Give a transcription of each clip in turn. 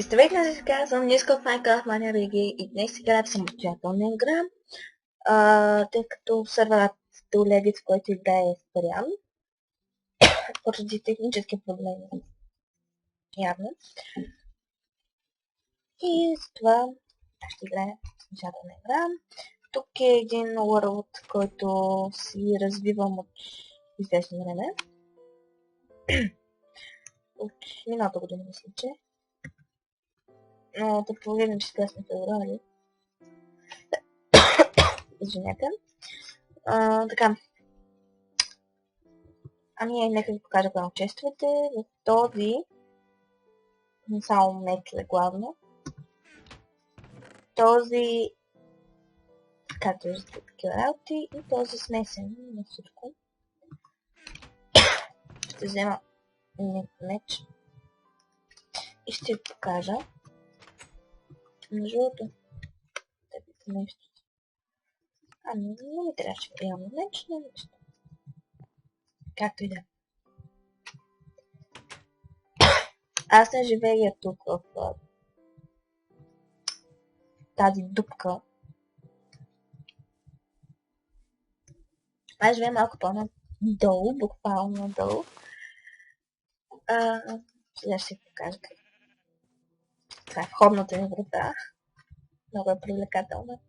Здравейте, сега съм Ниска от Minecraft Mania BG и днес играем самостоятелна игра, тъй като серверът Долегит, в който играе е спрян, поради технически проблеми, явно. И с това ще играя самостоятелна игра. Тук е един world, който си развивам от известно време. От миналата година, мисля, че. Но да погледнем, че сега сме февруари. Извинете. Така. Ами, нека ви покажа кога участвате. В този не само меч е главно. Този, както виждате, такива работи, и този смесен на всичко. Ще взема меч и ще ви покажа. Между другото, нещо. Ами, не ми трябваше да имам меч, но нещо. Както и да. Аз не живея тук в тази дупка. Аз живея малко по-надолу, буквално надолу. Сега ще ви покажа как. Това е входната ми врата. Много е привлекателна.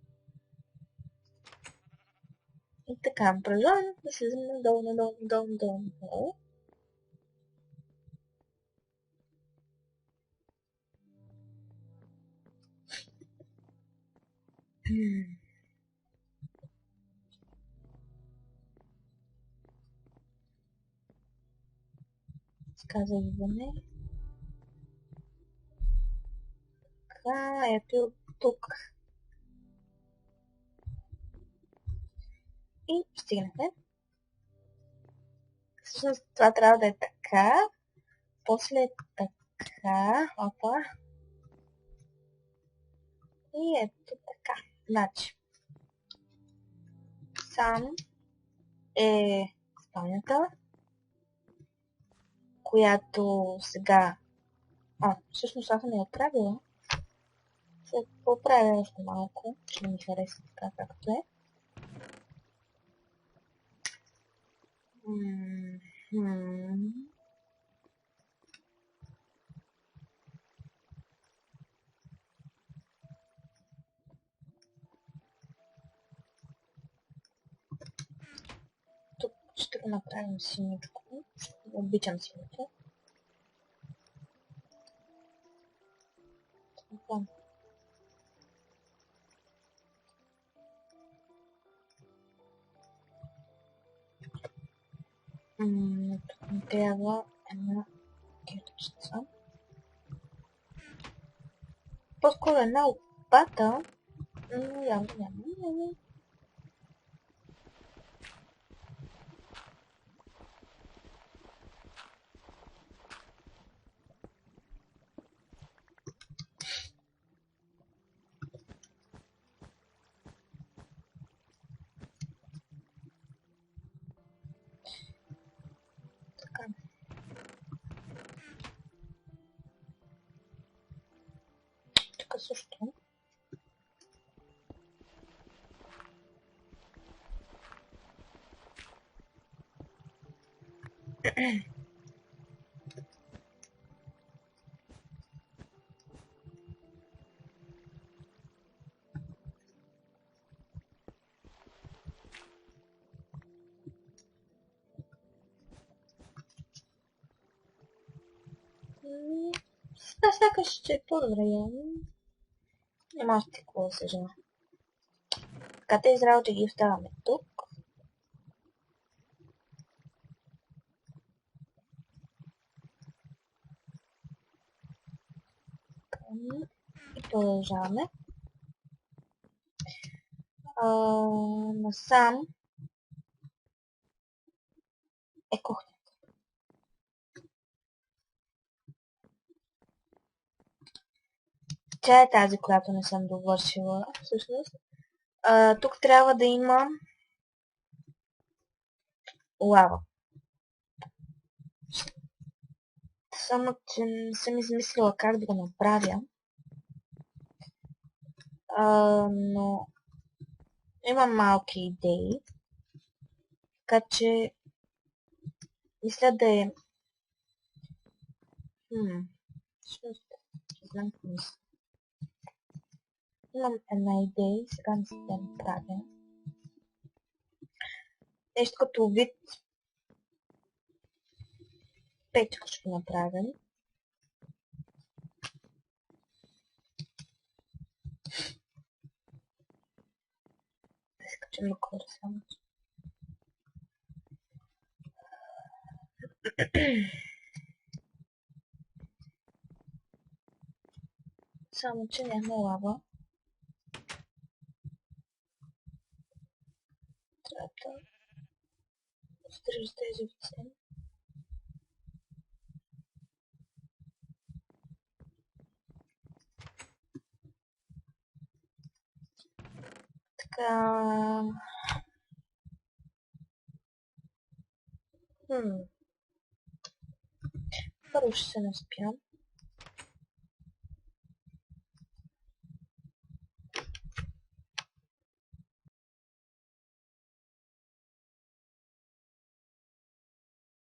И така, продължавам да слизам надолу. Сказваме. Така, ето тук. И стигнахме. Всъщност това трябва да е така. После така. Опа. И ето така. Значи. Сам е спалнята, която сега... всъщност аз не я правила. Ще поправя още малко, че ми хареса така както е. Тук ще го направим синичко. Обичам синичко. Тук ми трябва една кирчица. По-скоро една лопата, но явно няма. Така. Тук също. Сега сякаш ще е по-добре явно. Няма още какво да се жена. Така тези работи ги оставяме тук. И продължаваме. Насам е кухня. Тя е тази, която не съм довършила, всъщност. Тук трябва да има лава. Само, че не съм измислила как да го направя. Но имам малки идеи, така че мисля да е... Всъщност, не знам какво мисля. Имам една идея и сега не се да направя. Нещо като вид печка ще направим. Да изкачам на кора само. Само, че няма лава. Трябва да стрижа тези овце. Така... Първо ще се наспям.